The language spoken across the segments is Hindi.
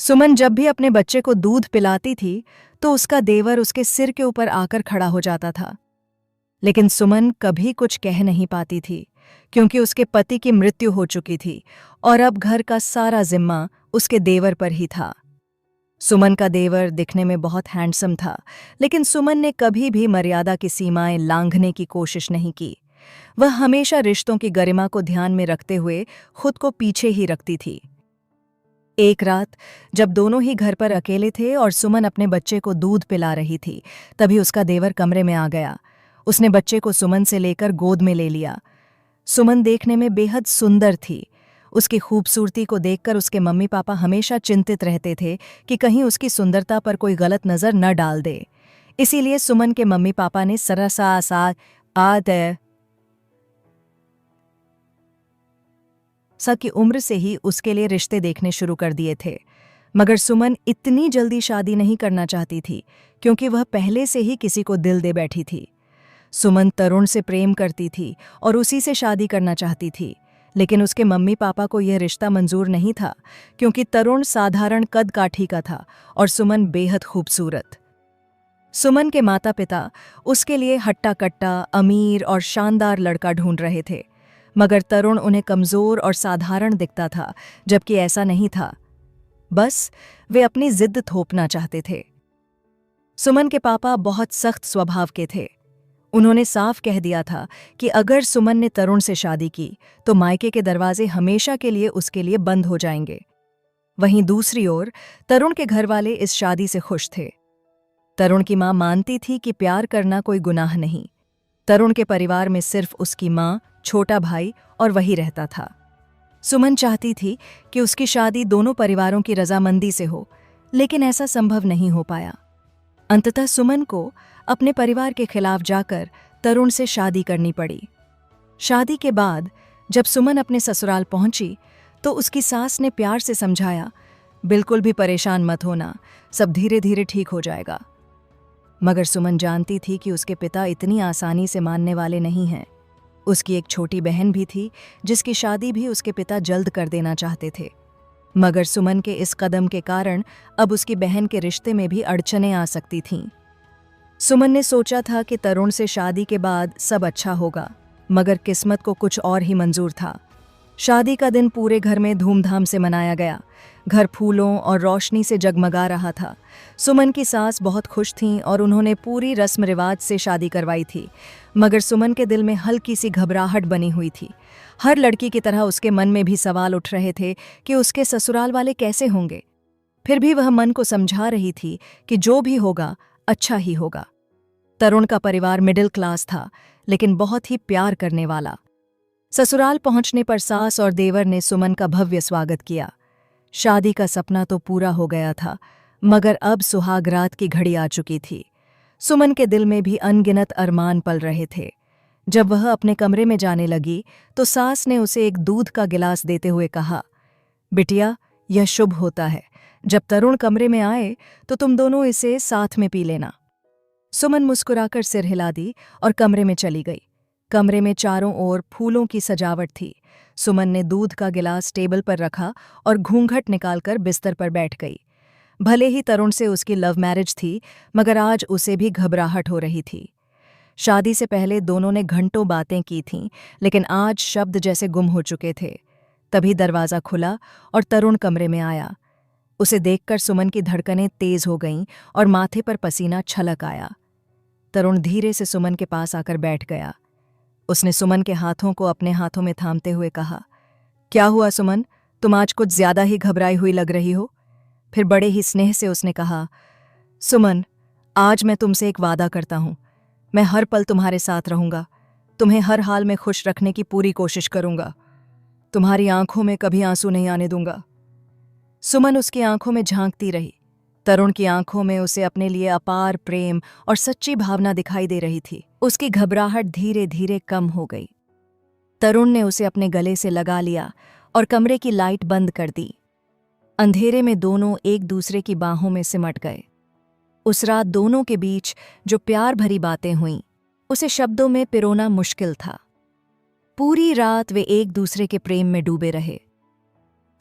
सुमन जब भी अपने बच्चे को दूध पिलाती थी तो उसका देवर उसके सिर के ऊपर आकर खड़ा हो जाता था। लेकिन सुमन कभी कुछ कह नहीं पाती थी क्योंकि उसके पति की मृत्यु हो चुकी थी और अब घर का सारा जिम्मा उसके देवर पर ही था। सुमन का देवर दिखने में बहुत हैंडसम था, लेकिन सुमन ने कभी भी मर्यादा की सीमाएं लांघने की कोशिश नहीं की। वह हमेशा रिश्तों की गरिमा को ध्यान में रखते हुए खुद को पीछे ही रखती थी। एक रात जब दोनों ही घर पर अकेले थे और सुमन अपने बच्चे को दूध पिला रही थी, तभी उसका देवर कमरे में आ गया। उसने बच्चे को सुमन से लेकर गोद में ले लिया। सुमन देखने में बेहद सुंदर थी। उसकी खूबसूरती को देखकर उसके मम्मी पापा हमेशा चिंतित रहते थे कि कहीं उसकी सुंदरता पर कोई गलत नज़र न डाल दे। इसीलिए सुमन के मम्मी पापा ने सरसा सा आद की उम्र से ही उसके लिए रिश्ते देखने शुरू कर दिए थे। मगर सुमन इतनी जल्दी शादी नहीं करना चाहती थी क्योंकि वह पहले से ही किसी को दिल दे बैठी थी। सुमन तरुण से प्रेम करती थी और उसी से शादी करना चाहती थी, लेकिन उसके मम्मी पापा को यह रिश्ता मंजूर नहीं था क्योंकि तरुण साधारण कद काठी का था और सुमन बेहद खूबसूरत। सुमन के माता पिता उसके लिए हट्टा कट्टा, अमीर और शानदार लड़का ढूंढ रहे थे, मगर तरुण उन्हें कमजोर और साधारण दिखता था, जबकि ऐसा नहीं था। बस वे अपनी जिद थोपना चाहते थे। सुमन के पापा बहुत सख्त स्वभाव के थे। उन्होंने साफ कह दिया था कि अगर सुमन ने तरुण से शादी की तो मायके के दरवाजे हमेशा के लिए उसके लिए बंद हो जाएंगे। वहीं दूसरी ओर तरुण के घरवाले इस शादी से खुश थे। तरुण की मां मानती थी कि प्यार करना कोई गुनाह नहीं। तरुण के परिवार में सिर्फ उसकी मां, छोटा भाई और वही रहता था। सुमन चाहती थी कि उसकी शादी दोनों परिवारों की रजामंदी से हो, लेकिन ऐसा संभव नहीं हो पाया। अंततः सुमन को अपने परिवार के खिलाफ जाकर तरुण से शादी करनी पड़ी। शादी के बाद जब सुमन अपने ससुराल पहुंची तो उसकी सास ने प्यार से समझाया, बिल्कुल भी परेशान मत होना, सब धीरे धीरे ठीक हो जाएगा। मगर सुमन जानती थी कि उसके पिता इतनी आसानी से मानने वाले नहीं हैं। उसकी एक छोटी बहन भी थी जिसकी शादी भी उसके पिता जल्द कर देना चाहते थे। मगर सुमन के इस कदम के कारण अब उसकी बहन के रिश्ते में भी अड़चनें आ सकती थीं। सुमन ने सोचा था कि तरुण से शादी के बाद सब अच्छा होगा, मगर किस्मत को कुछ और ही मंजूर था। शादी का दिन पूरे घर में धूमधाम से मनाया गया। घर फूलों और रोशनी से जगमगा रहा था। सुमन की सास बहुत खुश थीं और उन्होंने पूरी रस्म रिवाज से शादी करवाई थी, मगर सुमन के दिल में हल्की सी घबराहट बनी हुई थी। हर लड़की की तरह उसके मन में भी सवाल उठ रहे थे कि उसके ससुराल वाले कैसे होंगे। फिर भी वह मन को समझा रही थी कि जो भी होगा अच्छा ही होगा। तरुण का परिवार मिडिल क्लास था, लेकिन बहुत ही प्यार करने वाला। ससुराल पहुंचने पर सास और देवर ने सुमन का भव्य स्वागत किया। शादी का सपना तो पूरा हो गया था, मगर अब सुहागरात की घड़ी आ चुकी थी। सुमन के दिल में भी अनगिनत अरमान पल रहे थे। जब वह अपने कमरे में जाने लगी तो सास ने उसे एक दूध का गिलास देते हुए कहा, बिटिया, यह शुभ होता है। जब तरुण कमरे में आए तो तुम दोनों इसे साथ में पी लेना। सुमन मुस्कुराकर सिर हिला दी और कमरे में चली गई। कमरे में चारों ओर फूलों की सजावट थी। सुमन ने दूध का गिलास टेबल पर रखा और घूंघट निकालकर बिस्तर पर बैठ गई। भले ही तरुण से उसकी लव मैरिज थी, मगर आज उसे भी घबराहट हो रही थी। शादी से पहले दोनों ने घंटों बातें की थीं, लेकिन आज शब्द जैसे गुम हो चुके थे। तभी दरवाज़ा खुला और तरुण कमरे में आया। उसे देखकर सुमन की धड़कनें तेज हो गईं और माथे पर पसीना छलक आया। तरुण धीरे से सुमन के पास आकर बैठ गया। उसने सुमन के हाथों को अपने हाथों में थामते हुए कहा, क्या हुआ सुमन, तुम आज कुछ ज्यादा ही घबराई हुई लग रही हो। फिर बड़े ही स्नेह से उसने कहा, सुमन, आज मैं तुमसे एक वादा करता हूं। मैं हर पल तुम्हारे साथ रहूंगा, तुम्हें हर हाल में खुश रखने की पूरी कोशिश करूंगा। तुम्हारी आंखों में कभी आंसू नहीं आने दूंगा। सुमन उसकी आंखों में झांकती रही। तरुण की आंखों में उसे अपने लिए अपार प्रेम और सच्ची भावना दिखाई दे रही थी। उसकी घबराहट धीरे धीरे कम हो गई। तरुण ने उसे अपने गले से लगा लिया और कमरे की लाइट बंद कर दी। अंधेरे में दोनों एक दूसरे की बाहों में सिमट गए। उस रात दोनों के बीच जो प्यार भरी बातें हुईं, उसे शब्दों में पिरोना मुश्किल था। पूरी रात वे एक दूसरे के प्रेम में डूबे रहे।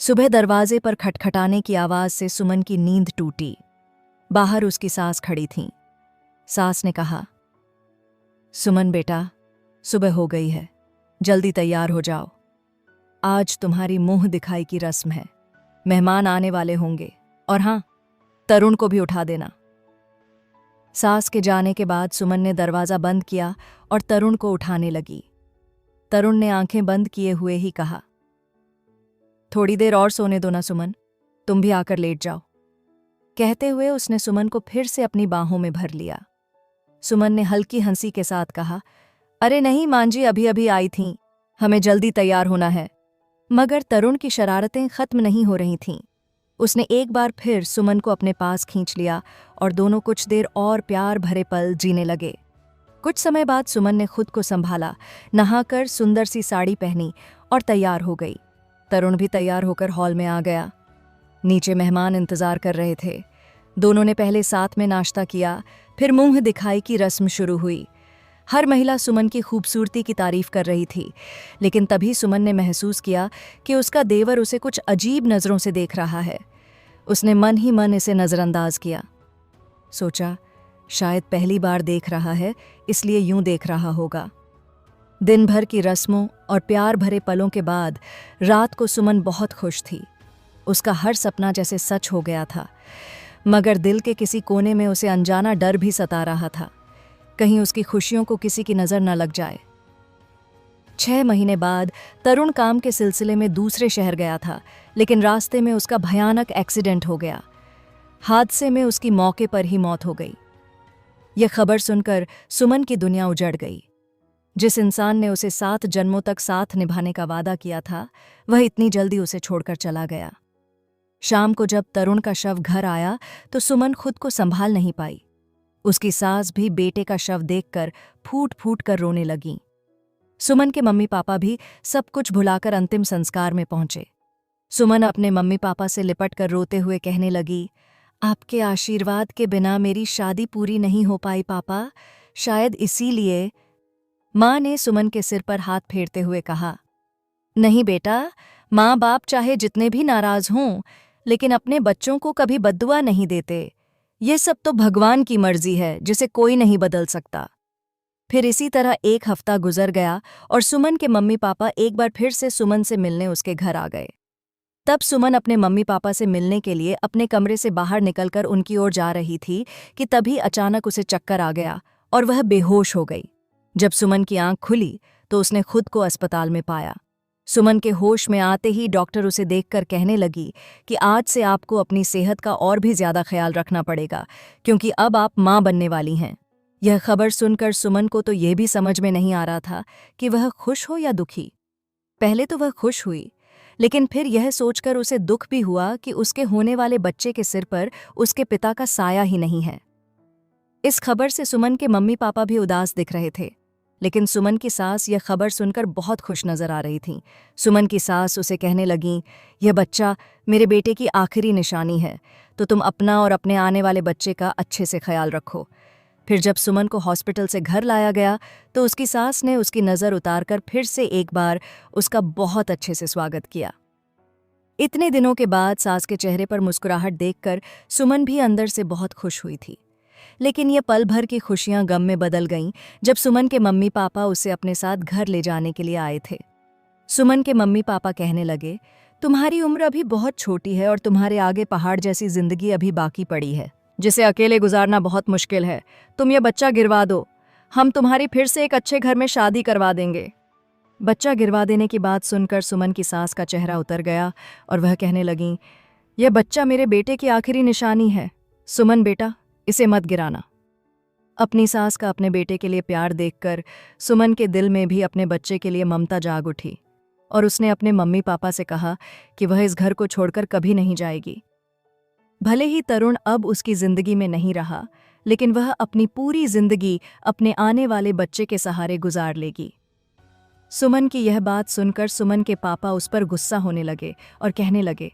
सुबह दरवाजे पर खटखटाने की आवाज से सुमन की नींद टूटी। बाहर उसकी सास खड़ी थीं। सास ने कहा, सुमन बेटा, सुबह हो गई है, जल्दी तैयार हो जाओ। आज तुम्हारी मुंह दिखाई की रस्म है, मेहमान आने वाले होंगे, और हाँ, तरुण को भी उठा देना। सास के जाने के बाद सुमन ने दरवाजा बंद किया और तरुण को उठाने लगी। तरुण ने आंखें बंद किए हुए ही कहा, थोड़ी देर और सोने दो ना सुमन, तुम भी आकर लेट जाओ। कहते हुए उसने सुमन को फिर से अपनी बाहों में भर लिया। सुमन ने हल्की हंसी के साथ कहा, अरे नहीं मां जी, अभी अभी आई थीं, हमें जल्दी तैयार होना है। मगर तरुण की शरारतें खत्म नहीं हो रही थीं। उसने एक बार फिर सुमन को अपने पास खींच लिया और दोनों कुछ देर और प्यार भरे पल जीने लगे। कुछ समय बाद सुमन ने खुद को संभाला, नहाकर सुंदर सी साड़ी पहनी और तैयार हो गई। तरुण भी तैयार होकर हॉल में आ गया। नीचे मेहमान इंतजार कर रहे थे। दोनों ने पहले साथ में नाश्ता किया, फिर मुंह दिखाई की रस्म शुरू हुई। हर महिला सुमन की खूबसूरती की तारीफ कर रही थी, लेकिन तभी सुमन ने महसूस किया कि उसका देवर उसे कुछ अजीब नज़रों से देख रहा है। उसने मन ही मन इसे नज़रअंदाज किया। सोचा, शायद पहली बार देख रहा है, इसलिए यूं देख रहा होगा। दिन भर की रस्मों और प्यार भरे पलों के बाद रात को सुमन बहुत खुश थी। उसका हर सपना जैसे सच हो गया था, मगर दिल के किसी कोने में उसे अनजाना डर भी सता रहा था, कहीं उसकी खुशियों को किसी की नज़र न लग जाए। 6 महीने बाद तरुण काम के सिलसिले में दूसरे शहर गया था, लेकिन रास्ते में उसका भयानक एक्सीडेंट हो गया। हादसे में उसकी मौके पर ही मौत हो गई। यह खबर सुनकर सुमन की दुनिया उजड़ गई। जिस इंसान ने उसे 7 जन्मों तक साथ निभाने का वादा किया था, वह इतनी जल्दी उसे छोड़कर चला गया। शाम को जब तरुण का शव घर आया तो सुमन खुद को संभाल नहीं पाई। उसकी सास भी बेटे का शव देखकर फूट फूट कर रोने लगी। सुमन के मम्मी पापा भी सब कुछ भुलाकर अंतिम संस्कार में पहुंचे। सुमन अपने मम्मी पापा से लिपट कर रोते हुए कहने लगी, आपके आशीर्वाद के बिना मेरी शादी पूरी नहीं हो पाई पापा, शायद इसीलिए। माँ ने सुमन के सिर पर हाथ फेरते हुए कहा, नहीं बेटा, माँ बाप चाहे जितने भी नाराज हों, लेकिन अपने बच्चों को कभी बद्दुआ नहीं देते। ये सब तो भगवान की मर्जी है, जिसे कोई नहीं बदल सकता। फिर इसी तरह 1 हफ्ता गुजर गया और सुमन के मम्मी पापा एक बार फिर से सुमन से मिलने उसके घर आ गए। तब सुमन अपने मम्मी पापा से मिलने के लिए अपने कमरे से बाहर निकलकर उनकी ओर जा रही थी कि तभी अचानक उसे चक्कर आ गया और वह बेहोश हो गई। जब सुमन की आंख खुली तो उसने खुद को अस्पताल में पाया। सुमन के होश में आते ही डॉक्टर उसे देखकर कहने लगी कि आज से आपको अपनी सेहत का और भी ज्यादा ख्याल रखना पड़ेगा, क्योंकि अब आप मां बनने वाली हैं। यह खबर सुनकर सुमन को तो यह भी समझ में नहीं आ रहा था कि वह खुश हो या दुखी। पहले तो वह खुश हुई, लेकिन फिर यह सोचकर उसे दुख भी हुआ कि उसके होने वाले बच्चे के सिर पर उसके पिता का साया ही नहीं है। इस खबर से सुमन के मम्मी पापा भी उदास दिख रहे थे, लेकिन सुमन की सास यह खबर सुनकर बहुत खुश नजर आ रही थी। सुमन की सास उसे कहने लगीं, यह बच्चा मेरे बेटे की आखिरी निशानी है, तो तुम अपना और अपने आने वाले बच्चे का अच्छे से ख्याल रखो। फिर जब सुमन को हॉस्पिटल से घर लाया गया तो उसकी सास ने उसकी नज़र उतारकर फिर से एक बार उसका बहुत अच्छे से स्वागत किया। इतने दिनों के बाद सास के चेहरे पर मुस्कुराहट देखकर सुमन भी अंदर से बहुत खुश हुई थी। लेकिन ये पल भर की खुशियां गम में बदल गईं जब सुमन के मम्मी पापा उसे अपने साथ घर ले जाने के लिए आए थे। सुमन के मम्मी पापा कहने लगे, तुम्हारी उम्र अभी बहुत छोटी है और तुम्हारे आगे पहाड़ जैसी जिंदगी अभी बाकी पड़ी है, जिसे अकेले गुजारना बहुत मुश्किल है। तुम ये बच्चा गिरवा दो, हम तुम्हारी फिर से एक अच्छे घर में शादी करवा देंगे। बच्चा गिरवा देने की बात सुनकर सुमन की सास का चेहरा उतर गया और वह कहने लगीं, यह बच्चा मेरे बेटे की आखिरी निशानी है। सुमन बेटा, इसे मत गिराना। अपनी सास का अपने बेटे के लिए प्यार देखकर सुमन के दिल में भी अपने बच्चे के लिए ममता जाग उठी और उसने अपने मम्मी पापा से कहा कि वह इस घर को छोड़कर कभी नहीं जाएगी। भले ही तरुण अब उसकी जिंदगी में नहीं रहा, लेकिन वह अपनी पूरी जिंदगी अपने आने वाले बच्चे के सहारे गुजार लेगी। सुमन की यह बात सुनकर सुमन के पापा उस पर गुस्सा होने लगे और कहने लगे,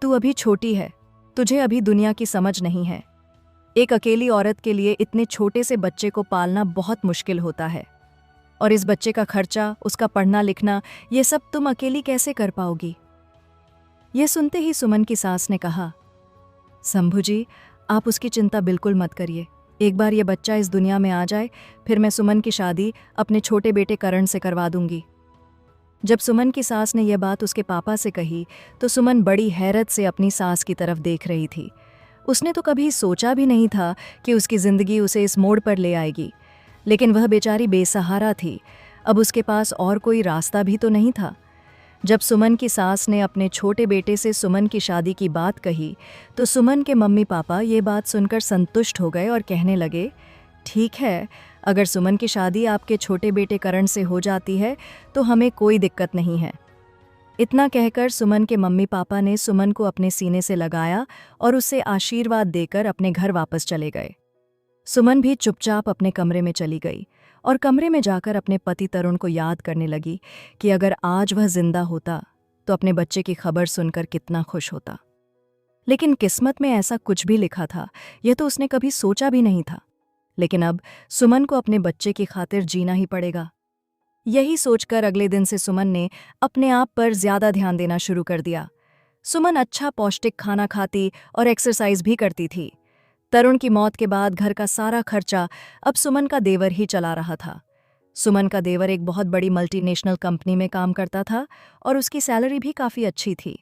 तू अभी छोटी है, तुझे अभी दुनिया की समझ नहीं है। एक अकेली औरत के लिए इतने छोटे से बच्चे को पालना बहुत मुश्किल होता है, और इस बच्चे का खर्चा, उसका पढ़ना लिखना, ये सब तुम अकेली कैसे कर पाओगी। यह सुनते ही सुमन की सास ने कहा, शंभू जी, आप उसकी चिंता बिल्कुल मत करिए। एक बार ये बच्चा इस दुनिया में आ जाए, फिर मैं सुमन की शादी अपने छोटे बेटे करण से करवा दूंगी। जब सुमन की सास ने यह बात उसके पापा से कही तो सुमन बड़ी हैरत से अपनी सास की तरफ देख रही थी। उसने तो कभी सोचा भी नहीं था कि उसकी जिंदगी उसे इस मोड़ पर ले आएगी, लेकिन वह बेचारी बेसहारा थी। अब उसके पास और कोई रास्ता भी तो नहीं था। जब सुमन की सास ने अपने छोटे बेटे से सुमन की शादी की बात कही तो सुमन के मम्मी पापा ये बात सुनकर संतुष्ट हो गए और कहने लगे, ठीक है, अगर सुमन की शादी आपके छोटे बेटे करण से हो जाती है तो हमें कोई दिक्कत नहीं है। इतना कहकर सुमन के मम्मी पापा ने सुमन को अपने सीने से लगाया और उसे आशीर्वाद देकर अपने घर वापस चले गए। सुमन भी चुपचाप अपने कमरे में चली गई और कमरे में जाकर अपने पति तरुण को याद करने लगी कि अगर आज वह जिंदा होता तो अपने बच्चे की खबर सुनकर कितना खुश होता। लेकिन किस्मत में ऐसा कुछ भी लिखा था, यह तो उसने कभी सोचा भी नहीं था। लेकिन अब सुमन को अपने बच्चे की खातिर जीना ही पड़ेगा। यही सोचकर अगले दिन से सुमन ने अपने आप पर ज्यादा ध्यान देना शुरू कर दिया। सुमन अच्छा पौष्टिक खाना खाती और एक्सरसाइज भी करती थी। तरुण की मौत के बाद घर का सारा खर्चा अब सुमन का देवर ही चला रहा था। सुमन का देवर एक बहुत बड़ी मल्टीनेशनल कंपनी में काम करता था और उसकी सैलरी भी काफ़ी अच्छी थी।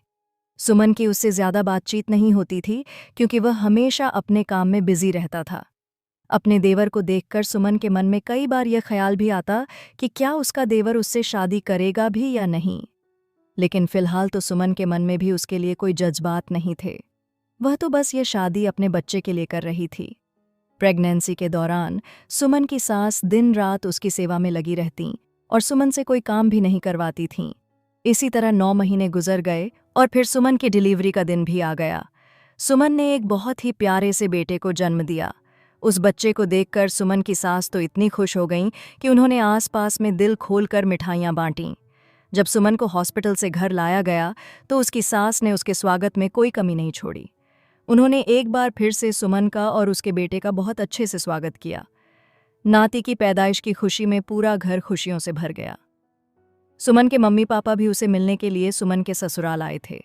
सुमन की उससे ज़्यादा बातचीत नहीं होती थी क्योंकि वह हमेशा अपने काम में बिजी रहता था। अपने देवर को देखकर सुमन के मन में कई बार यह ख्याल भी आता कि क्या उसका देवर उससे शादी करेगा भी या नहीं। लेकिन फिलहाल तो सुमन के मन में भी उसके लिए कोई जज्बात नहीं थे। वह तो बस ये शादी अपने बच्चे के लिए कर रही थी। प्रेगनेंसी के दौरान सुमन की सास दिन रात उसकी सेवा में लगी रहती और सुमन से कोई काम भी नहीं करवाती थीं। इसी तरह 9 महीने गुजर गए और फिर सुमन की डिलीवरी का दिन भी आ गया। सुमन ने एक बहुत ही प्यारे से बेटे को जन्म दिया। उस बच्चे को देखकर सुमन की सास तो इतनी खुश हो गईं कि उन्होंने आसपास में दिल खोलकर मिठाइयाँ बांटीं। जब सुमन को हॉस्पिटल से घर लाया गया तो उसकी सास ने उसके स्वागत में कोई कमी नहीं छोड़ी। उन्होंने एक बार फिर से सुमन का और उसके बेटे का बहुत अच्छे से स्वागत किया। नाती की पैदाइश की खुशी में पूरा घर खुशियों से भर गया। सुमन के मम्मी पापा भी उसे मिलने के लिए सुमन के ससुराल आए थे।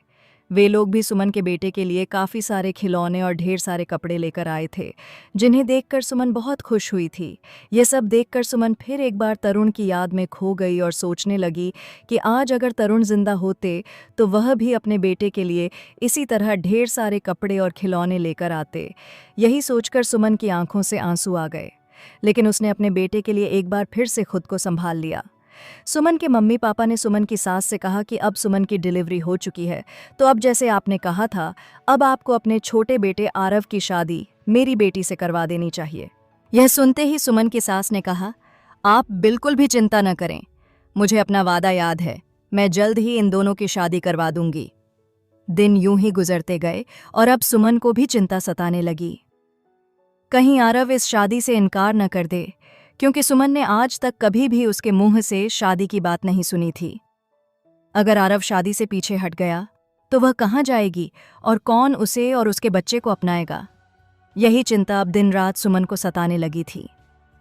वे लोग भी सुमन के बेटे के लिए काफ़ी सारे खिलौने और ढेर सारे कपड़े लेकर आए थे, जिन्हें देखकर सुमन बहुत खुश हुई थी। ये सब देखकर सुमन फिर एक बार तरुण की याद में खो गई और सोचने लगी कि आज अगर तरुण जिंदा होते तो वह भी अपने बेटे के लिए इसी तरह ढेर सारे कपड़े और खिलौने लेकर आते। यही सोचकर सुमन की आंखों से आंसू आ गए, लेकिन उसने अपने बेटे के लिए एक बार फिर से खुद को संभाल लिया। सुमन के मम्मी पापा ने सुमन की सास से कहा कि अब सुमन की डिलीवरी हो चुकी है, तो अब जैसे आपने कहा था, अब आपको अपने छोटे बेटे आरव की शादी मेरी बेटी से करवा देनी चाहिए। यह सुनते ही सुमन की सास ने कहा, आप बिल्कुल भी चिंता न करें, मुझे अपना वादा याद है, मैं जल्द ही इन दोनों की शादी करवा दूंगी। दिन यूं ही गुजरते गए और अब सुमन को भी चिंता सताने लगी। कहीं आरव इस शादी से इनकार न कर दे, क्योंकि सुमन ने आज तक कभी भी उसके मुंह से शादी की बात नहीं सुनी थी। अगर आरव शादी से पीछे हट गया तो वह कहाँ जाएगी और कौन उसे और उसके बच्चे को अपनाएगा। यही चिंता अब दिन रात सुमन को सताने लगी थी।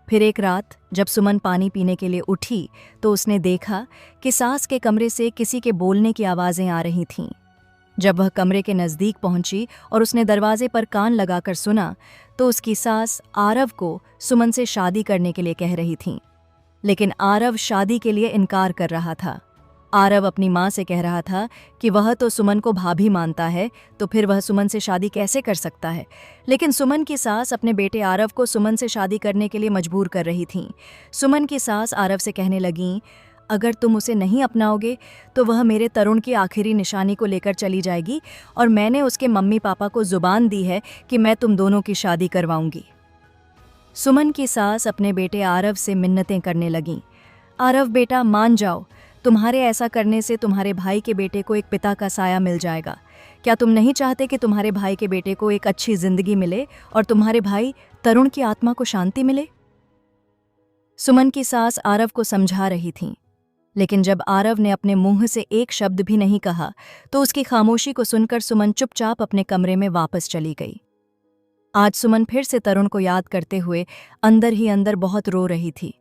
फिर एक रात जब सुमन पानी पीने के लिए उठी तो उसने देखा कि सास के कमरे से किसी के बोलने की आवाज़ें आ रही थीं। जब वह कमरे के नज़दीक पहुंची और उसने दरवाजे पर कान लगाकर सुना तो उसकी सास आरव को सुमन से शादी करने के लिए कह रही थी, लेकिन आरव शादी के लिए इनकार कर रहा था। आरव अपनी माँ से कह रहा था कि वह तो सुमन को भाभी मानता है, तो फिर वह सुमन से शादी कैसे कर सकता है। लेकिन सुमन की सास अपने बेटे आरव को सुमन से शादी करने के लिए मजबूर कर रही थीं। सुमन की सास आरव से कहने लगीं, अगर तुम उसे नहीं अपनाओगे तो वह मेरे तरुण की आखिरी निशानी को लेकर चली जाएगी और मैंने उसके मम्मी पापा को जुबान दी है कि मैं तुम दोनों की शादी करवाऊंगी। सुमन की सास अपने बेटे आरव से मिन्नतें करने लगीं, आरव बेटा मान जाओ, तुम्हारे ऐसा करने से तुम्हारे भाई के बेटे को एक पिता का साया मिल जाएगा। क्या तुम नहीं चाहते कि तुम्हारे भाई के बेटे को एक अच्छी जिंदगी मिले और तुम्हारे भाई तरुण की आत्मा को शांति मिले। सुमन की सास आरव को समझा रही थीं, लेकिन जब आरव ने अपने मुंह से एक शब्द भी नहीं कहा तो उसकी खामोशी को सुनकर सुमन चुपचाप अपने कमरे में वापस चली गई। आज सुमन फिर से तरुण को याद करते हुए अंदर ही अंदर बहुत रो रही थी।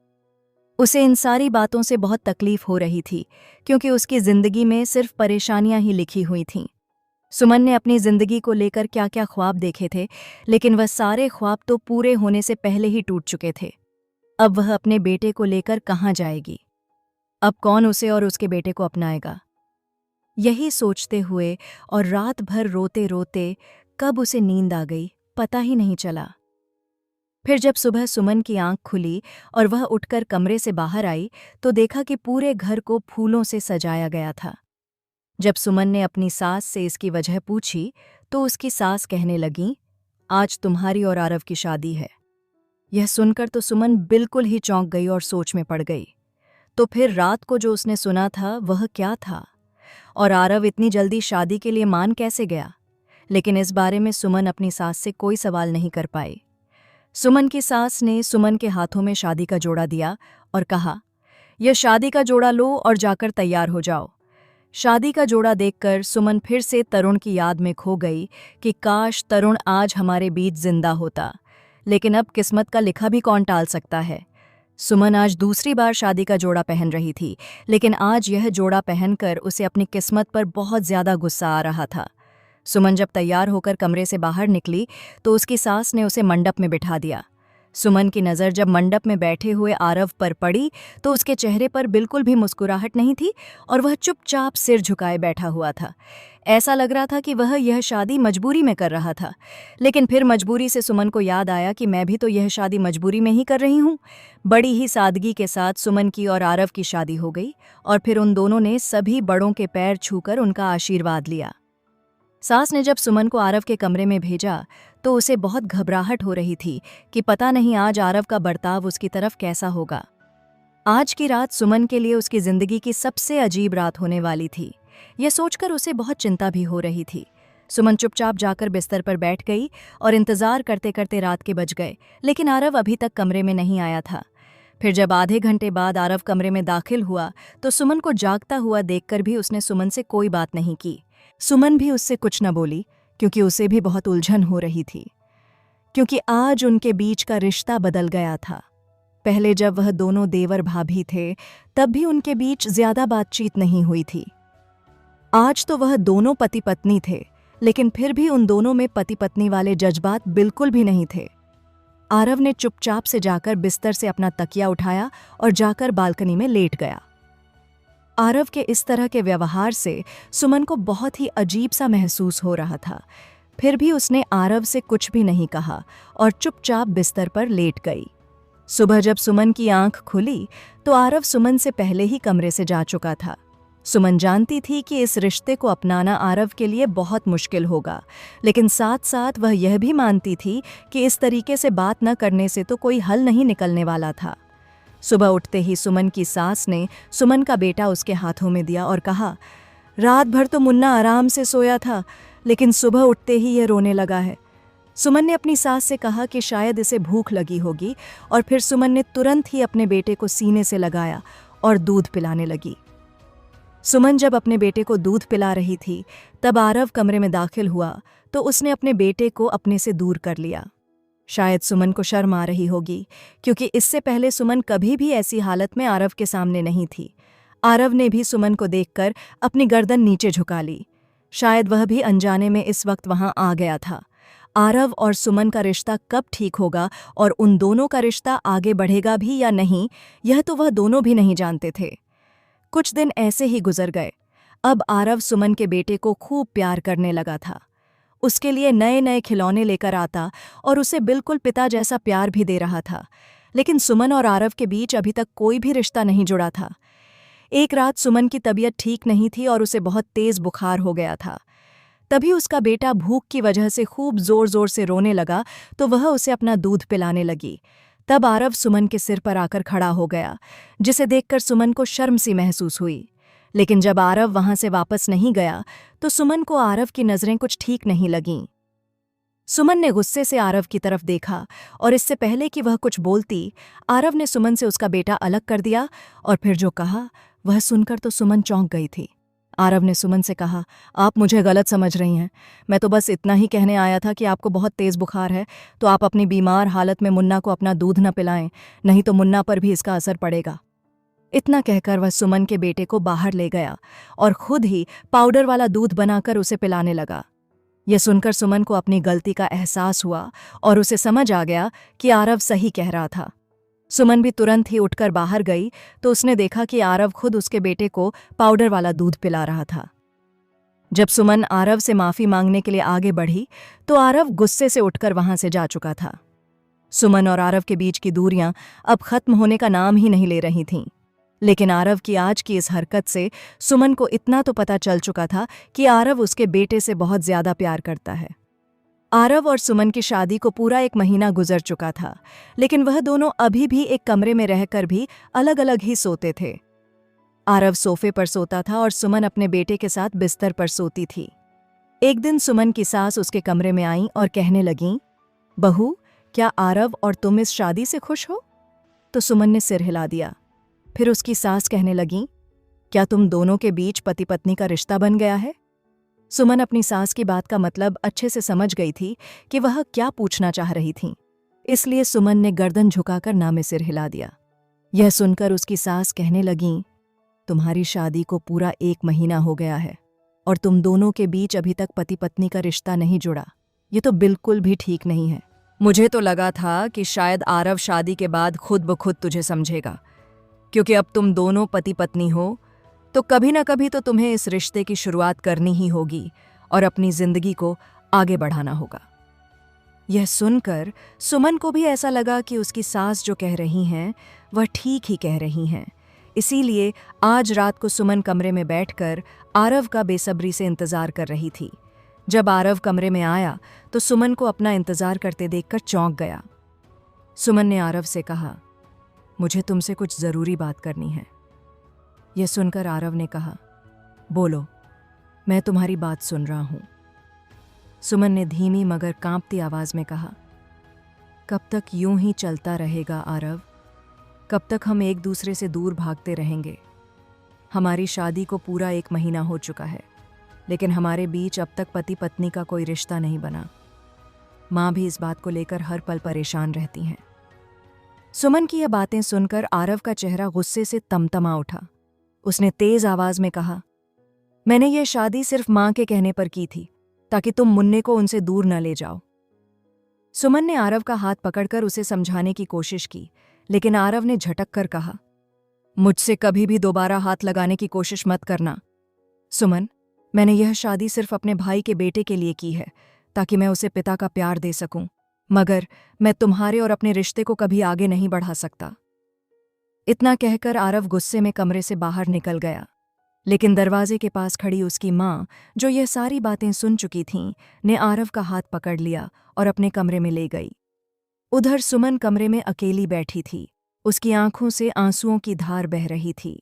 उसे इन सारी बातों से बहुत तकलीफ हो रही थी, क्योंकि उसकी जिंदगी में सिर्फ परेशानियां ही लिखी हुई थीं। सुमन ने अपनी जिंदगी को लेकर क्या क्या ख्वाब देखे थे, लेकिन वह सारे ख्वाब तो पूरे होने से पहले ही टूट चुके थे। अब वह अपने बेटे को लेकर कहाँ जाएगी? अब कौन उसे और उसके बेटे को अपनाएगा? यही सोचते हुए और रात भर रोते रोते कब उसे नींद आ गई, पता ही नहीं चला। फिर जब सुबह सुमन की आंख खुली और वह उठकर कमरे से बाहर आई तो देखा कि पूरे घर को फूलों से सजाया गया था। जब सुमन ने अपनी सास से इसकी वजह पूछी तो उसकी सास कहने लगी, आज तुम्हारी और आरव की शादी है। यह सुनकर तो सुमन बिल्कुल ही चौंक गई और सोच में पड़ गई। तो फिर रात को जो उसने सुना था वह क्या था? और आरव इतनी जल्दी शादी के लिए मान कैसे गया? लेकिन इस बारे में सुमन अपनी सास से कोई सवाल नहीं कर पाई। सुमन की सास ने सुमन के हाथों में शादी का जोड़ा दिया और कहा, यह शादी का जोड़ा लो और जाकर तैयार हो जाओ। शादी का जोड़ा देखकर सुमन फिर से तरुण की याद में खो गई कि काश तरुण आज हमारे बीच जिंदा होता। लेकिन अब किस्मत का लिखा भी कौन टाल सकता है। सुमन आज दूसरी बार शादी का जोड़ा पहन रही थी, लेकिन आज यह जोड़ा पहनकर उसे अपनी किस्मत पर बहुत ज्यादा गुस्सा आ रहा था। सुमन जब तैयार होकर कमरे से बाहर निकली तो उसकी सास ने उसे मंडप में बिठा दिया। सुमन की नज़र जब मंडप में बैठे हुए आरव पर पड़ी तो उसके चेहरे पर बिल्कुल भी मुस्कुराहट नहीं थी और वह चुपचाप सिर झुकाए बैठा हुआ था। ऐसा लग रहा था कि वह यह शादी मजबूरी में कर रहा था। लेकिन फिर मजबूरी से सुमन को याद आया कि मैं भी तो यह शादी मजबूरी में ही कर रही हूँ। बड़ी ही सादगी के साथ सुमन की और आरव की शादी हो गई और फिर उन दोनों ने सभी बड़ों के पैर छूकर उनका आशीर्वाद लिया। सास ने जब सुमन को आरव के कमरे में भेजा तो उसे बहुत घबराहट हो रही थी कि पता नहीं आज आरव का बर्ताव उसकी तरफ कैसा होगा। आज की रात सुमन के लिए उसकी जिंदगी की सबसे अजीब रात होने वाली थी। यह सोचकर उसे बहुत चिंता भी हो रही थी। सुमन चुपचाप जाकर बिस्तर पर बैठ गई और इंतजार करते करते रात के बज गए, लेकिन आरव अभी तक कमरे में नहीं आया था। फिर जब आधे घंटे बाद आरव कमरे में दाखिल हुआ तो सुमन को जागता हुआ देखकर भी उसने सुमन से कोई बात नहीं की। सुमन भी उससे कुछ न बोली क्योंकि उसे भी बहुत उलझन हो रही थी, क्योंकि आज उनके बीच का रिश्ता बदल गया था। पहले जब वह दोनों देवर भाभी थे तब भी उनके बीच ज्यादा बातचीत नहीं हुई थी। आज तो वह दोनों पति पत्नी थे, लेकिन फिर भी उन दोनों में पति पत्नी वाले जज्बात बिल्कुल भी नहीं थे। आरव ने चुपचाप से जाकर बिस्तर से अपना तकिया उठाया और जाकर बालकनी में लेट गया। आरव के इस तरह के व्यवहार से सुमन को बहुत ही अजीब सा महसूस हो रहा था। फिर भी उसने आरव से कुछ भी नहीं कहा और चुपचाप बिस्तर पर लेट गई। सुबह जब सुमन की आंख खुली तो आरव सुमन से पहले ही कमरे से जा चुका था। सुमन जानती थी कि इस रिश्ते को अपनाना आरव के लिए बहुत मुश्किल होगा, लेकिन साथ साथ वह यह भी मानती थी कि इस तरीके से बात न करने से तो कोई हल नहीं निकलने वाला था। सुबह उठते ही सुमन की सास ने सुमन का बेटा उसके हाथों में दिया और कहा, रात भर तो मुन्ना आराम से सोया था, लेकिन सुबह उठते ही यह रोने लगा है। सुमन ने अपनी सास से कहा कि शायद इसे भूख लगी होगी और फिर सुमन ने तुरंत ही अपने बेटे को सीने से लगाया और दूध पिलाने लगी। सुमन जब अपने बेटे को दूध पिला रही थी तब आरव कमरे में दाखिल हुआ तो उसने अपने बेटे को अपने से दूर कर लिया। शायद सुमन को शर्म आ रही होगी, क्योंकि इससे पहले सुमन कभी भी ऐसी हालत में आरव के सामने नहीं थी। आरव ने भी सुमन को देखकर अपनी गर्दन नीचे झुका ली। शायद वह भी अनजाने में इस वक्त वहां आ गया था। आरव और सुमन का रिश्ता कब ठीक होगा और उन दोनों का रिश्ता आगे बढ़ेगा भी या नहीं, यह तो वह दोनों भी नहीं जानते थे। कुछ दिन ऐसे ही गुजर गए। अब आरव सुमन के बेटे को खूब प्यार करने लगा था। उसके लिए नए नए खिलौने लेकर आता और उसे बिल्कुल पिता जैसा प्यार भी दे रहा था। लेकिन सुमन और आरव के बीच अभी तक कोई भी रिश्ता नहीं जुड़ा था। एक रात सुमन की तबीयत ठीक नहीं थी और उसे बहुत तेज बुखार हो गया था। तभी उसका बेटा भूख की वजह से खूब जोर जोर से रोने लगा तो वह उसे अपना दूध पिलाने लगी। तब आरव सुमन के सिर पर आकर खड़ा हो गया, जिसे देखकर सुमन को शर्म सी महसूस हुई। लेकिन जब आरव वहां से वापस नहीं गया तो सुमन को आरव की नजरें कुछ ठीक नहीं लगीं। सुमन ने गुस्से से आरव की तरफ देखा और इससे पहले कि वह कुछ बोलती, आरव ने सुमन से उसका बेटा अलग कर दिया और फिर जो कहा वह सुनकर तो सुमन चौंक गई थी। आरव ने सुमन से कहा, आप मुझे गलत समझ रही हैं। मैं तो बस इतना ही कहने आया था कि आपको बहुत तेज़ बुखार है, तो आप अपनी बीमार हालत में मुन्ना को अपना दूध न पिलाएं, नहीं तो मुन्ना पर भी इसका असर पड़ेगा। इतना कहकर वह सुमन के बेटे को बाहर ले गया और खुद ही पाउडर वाला दूध बनाकर उसे पिलाने लगा। यह सुनकर सुमन को अपनी गलती का एहसास हुआ और उसे समझ आ गया कि आरव सही कह रहा था। सुमन भी तुरंत ही उठकर बाहर गई तो उसने देखा कि आरव खुद उसके बेटे को पाउडर वाला दूध पिला रहा था। जब सुमन आरव से माफी मांगने के लिए आगे बढ़ी तो आरव गुस्से से उठकर वहां से जा चुका था। सुमन और आरव के बीच की दूरियां अब खत्म होने का नाम ही नहीं ले रही थीं। लेकिन आरव की आज की इस हरकत से सुमन को इतना तो पता चल चुका था कि आरव उसके बेटे से बहुत ज्यादा प्यार करता है। आरव और सुमन की शादी को पूरा 1 महीना गुजर चुका था, लेकिन वह दोनों अभी भी एक कमरे में रहकर भी अलग अलग ही सोते थे। आरव सोफे पर सोता था और सुमन अपने बेटे के साथ बिस्तर पर सोती थी। एक दिन सुमन की सास उसके कमरे में आई और कहने लगीं, बहू, क्या आरव और तुम इस शादी से खुश हो? तो सुमन ने सिर हिला दिया। फिर उसकी सास कहने लगीं, क्या तुम दोनों के बीच पति पत्नी का रिश्ता बन गया है? सुमन अपनी सास की बात का मतलब अच्छे से समझ गई थी कि वह क्या पूछना चाह रही थी, इसलिए सुमन ने गर्दन झुकाकर ना में सिर हिला दिया। यह सुनकर उसकी सास कहने लगीं, तुम्हारी शादी को पूरा 1 महीना हो गया है और तुम दोनों के बीच अभी तक पति पत्नी का रिश्ता नहीं जुड़ा। ये तो बिल्कुल भी ठीक नहीं है। मुझे तो लगा था कि शायद आरव शादी के बाद खुद ब खुद तुझे समझेगा, क्योंकि अब तुम दोनों पति पत्नी हो तो कभी ना कभी तो तुम्हें इस रिश्ते की शुरुआत करनी ही होगी और अपनी जिंदगी को आगे बढ़ाना होगा। यह सुनकर सुमन को भी ऐसा लगा कि उसकी सास जो कह रही हैं वह ठीक ही कह रही हैं। इसीलिए आज रात को सुमन कमरे में बैठकर आरव का बेसब्री से इंतजार कर रही थी। जब आरव कमरे में आया तो सुमन को अपना इंतजार करते देखकर चौंक गया। सुमन ने आरव से कहा, मुझे तुमसे कुछ जरूरी बात करनी है। यह सुनकर आरव ने कहा, बोलो, मैं तुम्हारी बात सुन रहा हूं। सुमन ने धीमी मगर कांपती आवाज में कहा, कब तक यूं ही चलता रहेगा आरव? कब तक हम एक दूसरे से दूर भागते रहेंगे? हमारी शादी को पूरा 1 महीना हो चुका है, लेकिन हमारे बीच अब तक पति पत्नी का कोई रिश्ता नहीं बना। माँ भी इस बात को लेकर हर पल परेशान रहती हैं। सुमन की यह बातें सुनकर आरव का चेहरा गुस्से से तमतमा उठा। उसने तेज आवाज में कहा, मैंने यह शादी सिर्फ माँ के कहने पर की थी ताकि तुम मुन्ने को उनसे दूर न ले जाओ। सुमन ने आरव का हाथ पकड़कर उसे समझाने की कोशिश की, लेकिन आरव ने झटक कर कहा, मुझसे कभी भी दोबारा हाथ लगाने की कोशिश मत करना। सुमन, मैंने यह शादी सिर्फ अपने भाई के बेटे के लिए की है ताकि मैं उसे पिता का प्यार दे सकूं, मगर मैं तुम्हारे और अपने रिश्ते को कभी आगे नहीं बढ़ा सकता। इतना कहकर आरव गुस्से में कमरे से बाहर निकल गया, लेकिन दरवाजे के पास खड़ी उसकी माँ, जो यह सारी बातें सुन चुकी थीं, ने आरव का हाथ पकड़ लिया और अपने कमरे में ले गई। उधर सुमन कमरे में अकेली बैठी थी। उसकी आंखों से आंसुओं की धार बह रही थी।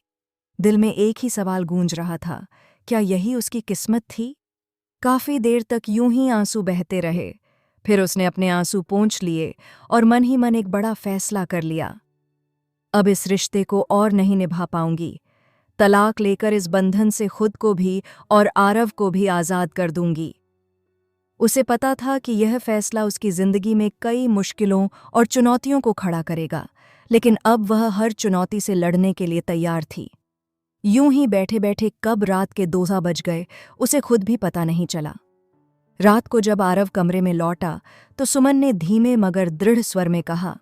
दिल में एक ही सवाल गूंज रहा था, क्या यही उसकी किस्मत थी? काफी देर तक यूं ही आंसू बहते रहे। फिर उसने अपने आंसू पोंछ लिए और मन ही मन एक बड़ा फैसला कर लिया। अब इस रिश्ते को और नहीं निभा पाऊंगी। तलाक लेकर इस बंधन से खुद को भी और आरव को भी आजाद कर दूंगी। उसे पता था कि यह फैसला उसकी जिंदगी में कई मुश्किलों और चुनौतियों को खड़ा करेगा, लेकिन अब वह हर चुनौती से लड़ने के लिए तैयार थी। यूं ही बैठे बैठे कब रात के 2 बज गए उसे खुद भी पता नहीं चला। रात को जब आरव कमरे में लौटा तो सुमन ने धीमे मगर दृढ़ स्वर में कहा,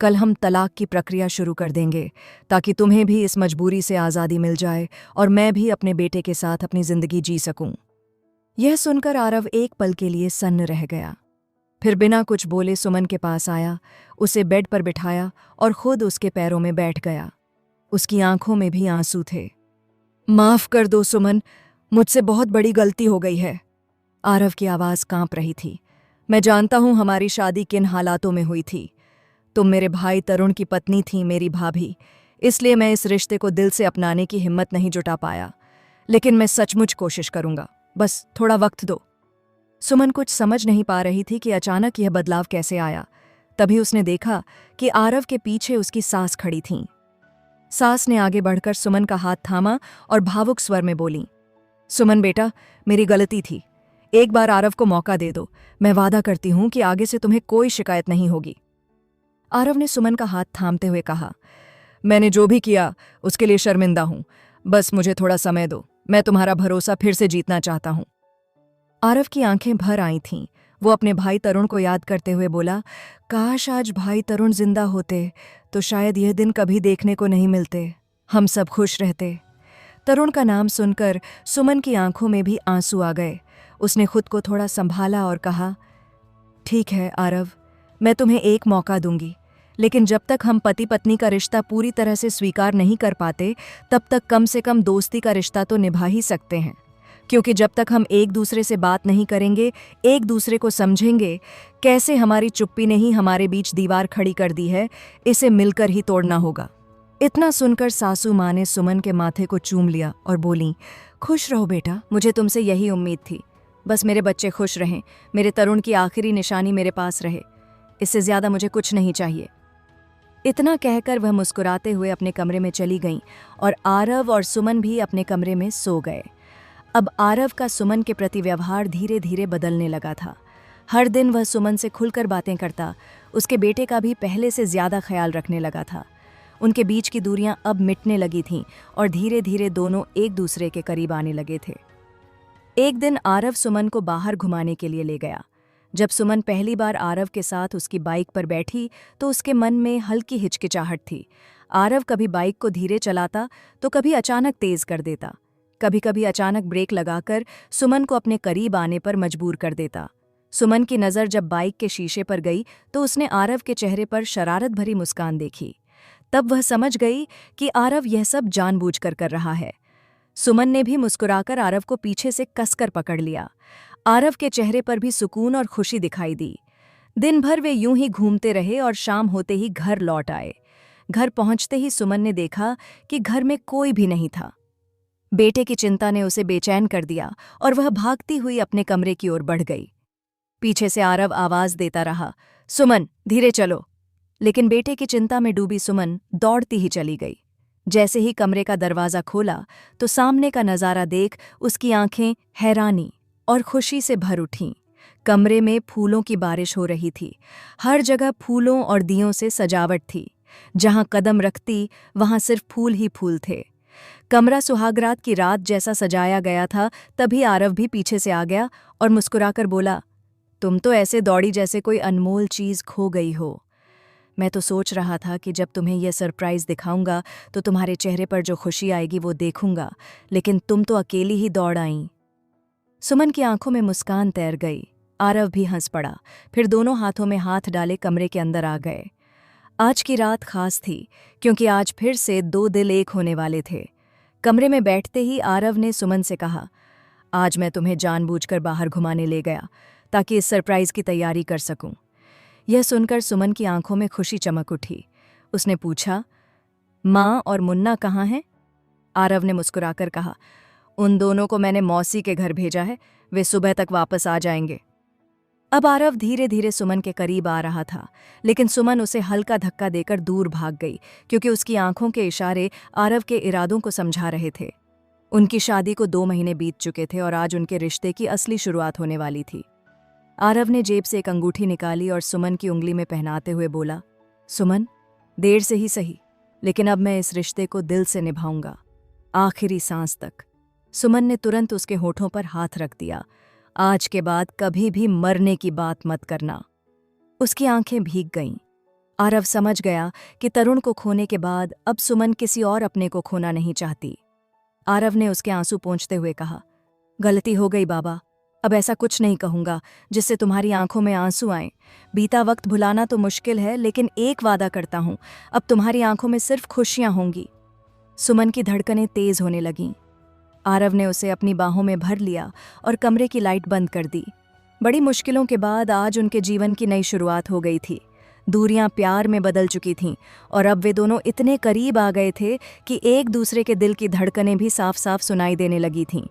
कल हम तलाक की प्रक्रिया शुरू कर देंगे ताकि तुम्हें भी इस मजबूरी से आज़ादी मिल जाए और मैं भी अपने बेटे के साथ अपनी जिंदगी जी सकूं। यह सुनकर आरव एक पल के लिए सन्न रह गया। फिर बिना कुछ बोले सुमन के पास आया, उसे बेड पर बिठाया और खुद उसके पैरों में बैठ गया। उसकी आंखों में भी आंसू थे। माफ कर दो सुमन, मुझसे बहुत बड़ी गलती हो गई है। आरव की आवाज़ कांप रही थी। मैं जानता हूं हमारी शादी किन हालातों में हुई थी। तुम मेरे भाई तरुण की पत्नी थी, मेरी भाभी, इसलिए मैं इस रिश्ते को दिल से अपनाने की हिम्मत नहीं जुटा पाया, लेकिन मैं सचमुच कोशिश करूंगा। बस थोड़ा वक्त दो। सुमन कुछ समझ नहीं पा रही थी कि अचानक यह बदलाव कैसे आया। तभी उसने देखा कि आरव के पीछे उसकी सास खड़ी थीं। सास ने आगे बढ़कर सुमन का हाथ थामा और भावुक स्वर में बोली, सुमन बेटा, मेरी गलती थी। एक बार आरव को मौका दे दो। मैं वादा करती हूं कि आगे से तुम्हें कोई शिकायत नहीं होगी। आरव ने सुमन का हाथ थामते हुए कहा, मैंने जो भी किया उसके लिए शर्मिंदा हूं। बस मुझे थोड़ा समय दो, मैं तुम्हारा भरोसा फिर से जीतना चाहता हूं। आरव की आंखें भर आई थीं। वो अपने भाई तरुण को याद करते हुए बोला, काश आज भाई तरुण जिंदा होते तो शायद यह दिन कभी देखने को नहीं मिलते, हम सब खुश रहते। तरुण का नाम सुनकर सुमन की आंखों में भी आंसू आ गए। उसने खुद को थोड़ा संभाला और कहा, ठीक है आरव, मैं तुम्हें एक मौका दूंगी, लेकिन जब तक हम पति पत्नी का रिश्ता पूरी तरह से स्वीकार नहीं कर पाते तब तक कम से कम दोस्ती का रिश्ता तो निभा ही सकते हैं। क्योंकि जब तक हम एक दूसरे से बात नहीं करेंगे, एक दूसरे को समझेंगे, कैसे हमारी चुप्पी ने ही हमारे बीच दीवार खड़ी कर दी है, इसे मिलकर ही तोड़ना होगा। इतना सुनकर सासू माँ ने सुमन के माथे को चूम लिया और बोली, खुश रहो बेटा, मुझे तुमसे यही उम्मीद थी। बस मेरे बच्चे खुश रहें, मेरे तरुण की आखिरी निशानी मेरे पास रहे, इससे ज्यादा मुझे कुछ नहीं चाहिए। इतना कहकर वह मुस्कुराते हुए अपने कमरे में चली गईं और आरव और सुमन भी अपने कमरे में सो गए। अब आरव का सुमन के प्रति व्यवहार धीरे धीरे बदलने लगा था। हर दिन वह सुमन से खुलकर बातें करता, उसके बेटे का भी पहले से ज्यादा ख्याल रखने लगा था। उनके बीच की दूरियां अब मिटने लगी थीं और धीरे धीरे दोनों एक दूसरे के करीब आने लगे थे। एक दिन आरव सुमन को बाहर घुमाने के लिए ले गया। जब सुमन पहली बार आरव के साथ उसकी बाइक पर बैठी तो उसके मन में हल्की हिचकिचाहट थी। आरव कभी बाइक को धीरे चलाता तो कभी अचानक तेज कर देता, कभी कभी अचानक ब्रेक लगाकर सुमन को अपने करीब आने पर मजबूर कर देता। सुमन की नज़र जब बाइक के शीशे पर गई तो उसने आरव के चेहरे पर शरारत भरी मुस्कान देखी। तब वह समझ गई कि आरव यह सब जानबूझकर कर रहा है। सुमन ने भी मुस्कुराकर आरव को पीछे से कसकर पकड़ लिया। आरव के चेहरे पर भी सुकून और खुशी दिखाई दी। दिन भर वे यूं ही घूमते रहे और शाम होते ही घर लौट आए। घर पहुंचते ही सुमन ने देखा कि घर में कोई भी नहीं था। बेटे की चिंता ने उसे बेचैन कर दिया और वह भागती हुई अपने कमरे की ओर बढ़ गई। पीछे से आरव आवाज देता रहा, सुमन धीरे चलो। लेकिन बेटे की चिंता में डूबी सुमन दौड़ती ही चली गई। जैसे ही कमरे का दरवाज़ा खोला तो सामने का नज़ारा देख उसकी आंखें हैरानी और खुशी से भर उठीं। कमरे में फूलों की बारिश हो रही थी। हर जगह फूलों और दियों से सजावट थी। जहां कदम रखती वहां सिर्फ फूल ही फूल थे। कमरा सुहागरात की रात जैसा सजाया गया था। तभी आरव भी पीछे से आ गया और मुस्कुराकर बोला, तुम तो ऐसे दौड़ी जैसे कोई अनमोल चीज़ खो गई हो। मैं तो सोच रहा था कि जब तुम्हें यह सरप्राइज़ दिखाऊंगा तो तुम्हारे चेहरे पर जो खुशी आएगी वो देखूंगा, लेकिन तुम तो अकेली ही दौड़ आईं। सुमन की आंखों में मुस्कान तैर गई। आरव भी हंस पड़ा, फिर दोनों हाथों में हाथ डाले कमरे के अंदर आ गए। आज की रात खास थी क्योंकि आज फिर से दो दिल एक होने वाले थे। कमरे में बैठते ही आरव ने सुमन से कहा, आज मैं तुम्हें जानबूझकर बाहर घुमाने ले गया ताकि इस सरप्राइज़ की तैयारी कर सकूं। यह सुनकर सुमन की आंखों में खुशी चमक उठी। उसने पूछा, माँ और मुन्ना कहाँ हैं? आरव ने मुस्कुराकर कहा, उन दोनों को मैंने मौसी के घर भेजा है, वे सुबह तक वापस आ जाएंगे। अब आरव धीरे धीरे सुमन के करीब आ रहा था, लेकिन सुमन उसे हल्का धक्का देकर दूर भाग गई क्योंकि उसकी आंखों के इशारे आरव के इरादों को समझा रहे थे। उनकी शादी को 2 महीने बीत चुके थे और आज उनके रिश्ते की असली शुरुआत होने वाली थी। आरव ने जेब से एक अंगूठी निकाली और सुमन की उंगली में पहनाते हुए बोला, सुमन, देर से ही सही, लेकिन अब मैं इस रिश्ते को दिल से निभाऊंगा, आखिरी सांस तक। सुमन ने तुरंत उसके होठों पर हाथ रख दिया। आज के बाद कभी भी मरने की बात मत करना। उसकी आंखें भीग गईं। आरव समझ गया कि तरुण को खोने के बाद अब सुमन किसी और अपने को खोना नहीं चाहती। आरव ने उसके आंसू पोंछते हुए कहा, गलती हो गई बाबा, अब ऐसा कुछ नहीं कहूंगा जिससे तुम्हारी आंखों में आंसू आएं। बीता वक्त भुलाना तो मुश्किल है, लेकिन एक वादा करता हूं, अब तुम्हारी आंखों में सिर्फ खुशियां होंगी। सुमन की धड़कनें तेज होने लगीं। आरव ने उसे अपनी बाहों में भर लिया और कमरे की लाइट बंद कर दी। बड़ी मुश्किलों के बाद आज उनके जीवन की नई शुरुआत हो गई थी। दूरियां प्यार में बदल चुकी थीं और अब वे दोनों इतने करीब आ गए थे कि एक दूसरे के दिल की धड़कनें भी साफ साफ सुनाई देने लगी थीं।